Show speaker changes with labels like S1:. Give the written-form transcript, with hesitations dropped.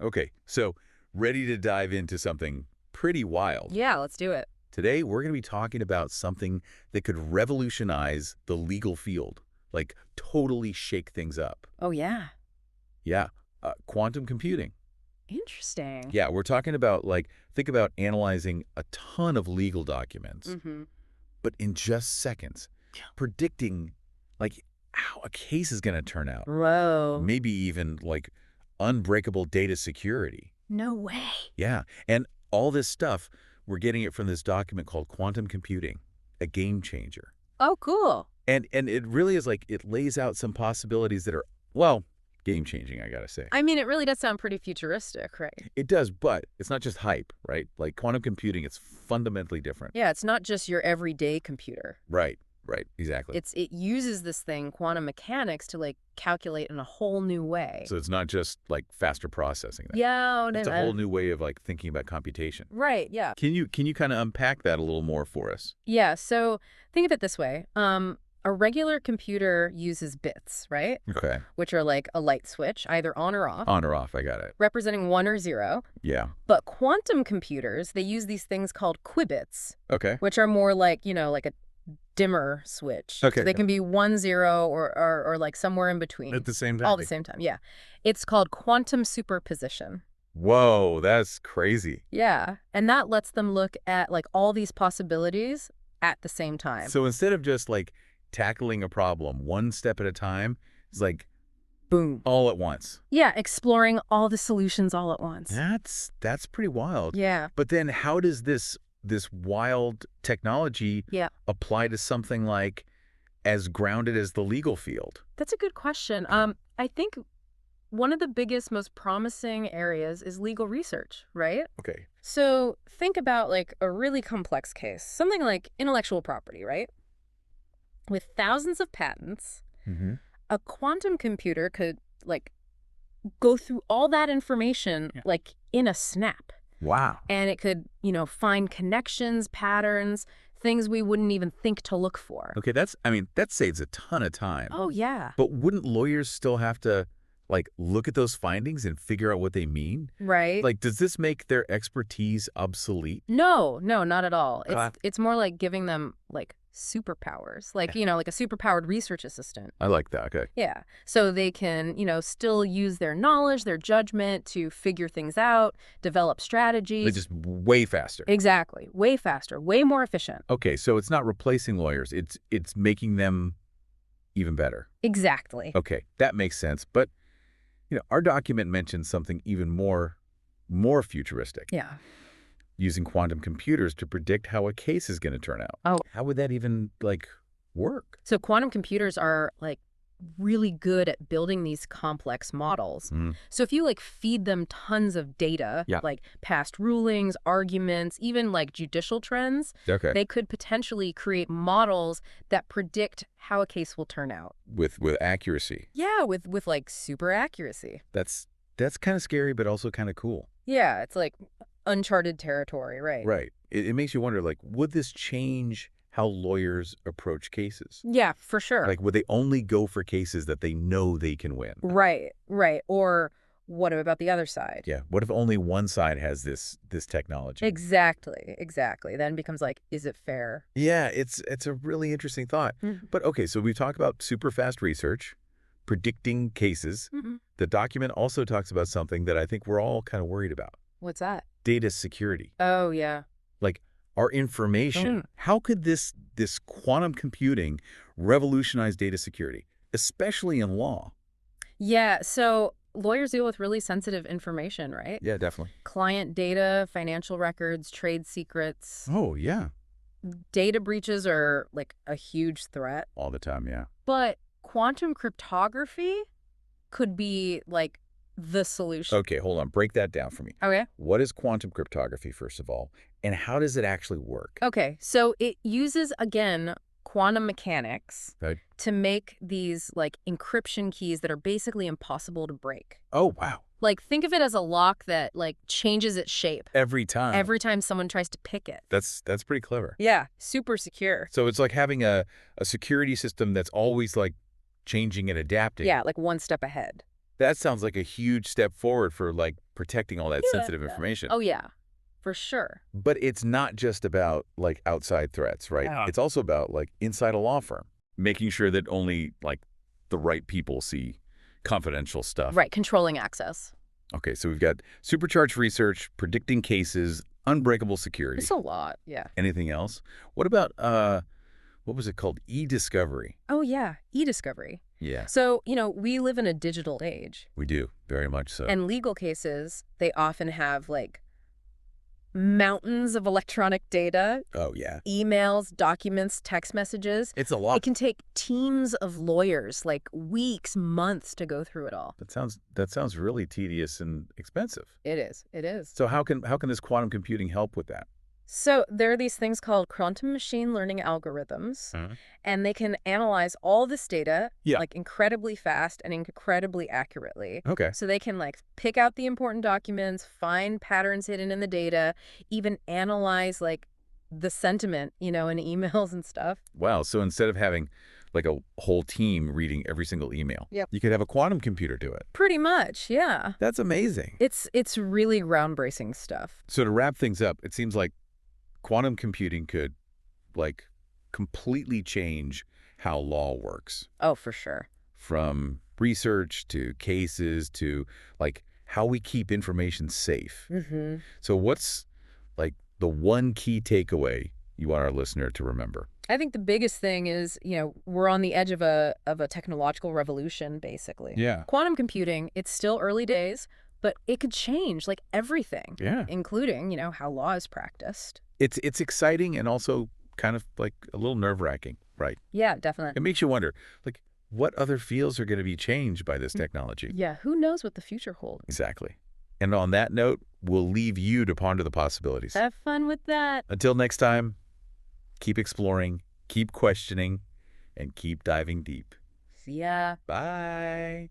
S1: Okay, so ready to dive into something pretty wild.
S2: Yeah, let's do it.
S1: Today, we're going to be talking about something that could revolutionize the legal field, like totally shake things up.
S2: Oh, yeah.
S1: Yeah, quantum computing.
S2: Interesting.
S1: Yeah, we're talking about, think about analyzing a ton of legal documents,
S2: Mm-hmm.
S1: but in just seconds, predicting, how a case is going to turn out.
S2: Whoa.
S1: Maybe even, unbreakable data security.
S2: No way.
S1: Yeah, and all this stuff, we're getting it from this document called Quantum Computing, a game changer.
S2: Oh, cool.
S1: And it really is it lays out some possibilities that are, well, game changing, I gotta say.
S2: I mean, it really does sound pretty futuristic, right?
S1: It does, but it's not just hype, right? Like quantum computing, it's fundamentally different.
S2: Yeah, it's not just your everyday computer.
S1: Right, exactly.
S2: It uses this thing, quantum mechanics, to calculate in a whole new way.
S1: So it's not just faster processing.
S2: Yeah,
S1: It's a whole new way of thinking about computation.
S2: right, yeah.
S1: Can you kind of unpack that a little more for us?
S2: Yeah, so think of it this way. A regular computer uses bits, right?
S1: Okay.
S2: Which are like a light switch, either on or off,
S1: On or off, I got it.
S2: representing 1 or 0.
S1: Yeah.
S2: But quantum computers, they use these things called qubits,
S1: Okay.
S2: which are more like a dimmer switch.
S1: Okay.
S2: So they can be 1, 0, or like somewhere in between.
S1: At the same time.
S2: All at the same time, yeah. It's called quantum superposition.
S1: Whoa, that's crazy.
S2: Yeah. And that lets them look at all these possibilities at the same time.
S1: So instead of just tackling a problem one step at a time, it's
S2: Boom.
S1: all at once.
S2: Yeah, exploring all the solutions all at once.
S1: That's pretty wild.
S2: Yeah.
S1: But then how does this wild technology
S2: Yeah.
S1: apply to something as grounded as the legal field?
S2: That's a good question. I think one of the biggest, most promising areas is legal research, right?
S1: Okay.
S2: So think about a really complex case, something like intellectual property, right? With thousands of patents,
S1: Mm-hmm.
S2: a quantum computer could go through all that information in a snap.
S1: Wow.
S2: And it could, find connections, patterns, things we wouldn't even think to look for.
S1: Okay, that saves a ton of time.
S2: Oh, yeah.
S1: But wouldn't lawyers still have to look at those findings and figure out what they mean?
S2: Right?
S1: Does this make their expertise obsolete?
S2: No, not at all.
S1: God.
S2: It's more like giving them superpowers, like a superpowered research assistant.
S1: I like that. Okay.
S2: Yeah. So they can, still use their knowledge, their judgment to figure things out, develop strategies.
S1: They just way faster.
S2: Exactly. Way faster, way more efficient.
S1: Okay, so it's not replacing lawyers. It's making them even better.
S2: Exactly.
S1: Okay, that makes sense. But our document mentions something even more futuristic.
S2: Yeah.
S1: Using quantum computers to predict how a case is going to turn out.
S2: Oh.
S1: How would that even work?
S2: So quantum computers are really good at building these complex models.
S1: Mm.
S2: So if you feed them tons of data,
S1: Yeah.
S2: like past rulings, arguments, even judicial trends,
S1: Okay.
S2: they could potentially create models that predict how a case will turn out.
S1: With accuracy.
S2: Yeah, with super accuracy.
S1: That's kind of scary, but also kind of cool.
S2: Yeah, it's uncharted territory, right?
S1: Right. It makes you wonder, would this change how lawyers approach cases?
S2: Yeah, for sure.
S1: Would they only go for cases that they know they can win?
S2: Right. Or what about the other side?
S1: Yeah. What if only one side has this technology?
S2: Exactly. Then it becomes is it fair?
S1: Yeah, it's a really interesting thought.
S2: Mhm.
S1: But okay, so we talk about super fast research, predicting cases.
S2: Mhm.
S1: The document also talks about something that I think we're all kind of worried about.
S2: What's that?
S1: Data security.
S2: Oh, yeah.
S1: Our information. How could this quantum computing revolutionize data security, especially in law?
S2: Yeah, so lawyers deal with really sensitive information, right?
S1: Yeah, definitely.
S2: Client data, financial records, trade secrets.
S1: Oh, yeah.
S2: Data breaches are a huge threat.
S1: All the time, yeah.
S2: But quantum cryptography could be the solution.
S1: Okay, hold on. Break that down for me.
S2: Okay.
S1: What is quantum cryptography, first of all, and how does it actually work?
S2: Okay, so it uses, again, quantum mechanics
S1: Okay.
S2: to make these encryption keys that are basically impossible to break.
S1: Oh, wow.
S2: Think of it as a lock that changes its shape
S1: Every time.
S2: every time someone tries to pick it.
S1: That's pretty clever.
S2: Yeah, super secure.
S1: So it's like having a security system that's always changing and adapting.
S2: Yeah, one step ahead.
S1: That sounds like a huge step forward for protecting all that sensitive information.
S2: Oh, yeah, for sure.
S1: But it's not just about, like, outside threats, right?
S2: Yeah.
S1: It's also about, like, inside a law firm, making sure that only, like, the right people see confidential stuff.
S2: Right, controlling access.
S1: Okay, so we've got supercharged research, predicting cases, unbreakable security.
S2: It's a lot, yeah.
S1: Anything else? What about, what was it called? E-discovery.
S2: Oh, yeah, e-discovery.
S1: Yeah,
S2: So, we live in a digital age.
S1: we do. Very much so.
S2: And legal cases, they often have, like, mountains of electronic data,
S1: Oh, yeah.
S2: emails, documents, text messages.
S1: It's a
S2: It
S1: lot.
S2: can take teams of lawyers, like weeks, months to go through it all.
S1: That sounds really tedious and expensive.
S2: It is. It is.
S1: So how can this quantum computing help with that?
S2: So there are these things called quantum machine learning algorithms, and they can analyze all this data
S1: Yeah.
S2: like incredibly fast and incredibly accurately.
S1: Okay.
S2: So they can like pick out the important documents, find patterns hidden in the data, even analyze like the sentiment, in emails and stuff.
S1: Wow. So instead of having like a whole team reading every single email,
S2: Yep.
S1: you could have a quantum computer do it.
S2: Pretty much, yeah.
S1: That's amazing.
S2: It's really groundbreaking stuff.
S1: So to wrap things up, it seems like quantum computing could like completely change how law works,
S2: Oh, for sure.
S1: from research to cases to like how we keep information safe.
S2: Mm-hmm.
S1: So what's like the one key takeaway you want our listener to remember?
S2: I think the biggest thing is, we're on the edge of a technological revolution, basically.
S1: Yeah.
S2: Quantum computing, it's still early days, but it could change like everything,
S1: Yeah.
S2: including, how law is practiced.
S1: It's exciting and also kind of like a little nerve-wracking, right?
S2: Yeah, definitely.
S1: It makes you wonder, like, what other fields are going to be changed by this technology?
S2: Yeah, who knows what the future holds?
S1: Exactly. And on that note, we'll leave you to ponder the possibilities.
S2: Have fun with that.
S1: Until next time, keep exploring, keep questioning, and keep diving deep.
S2: See ya.
S1: Bye.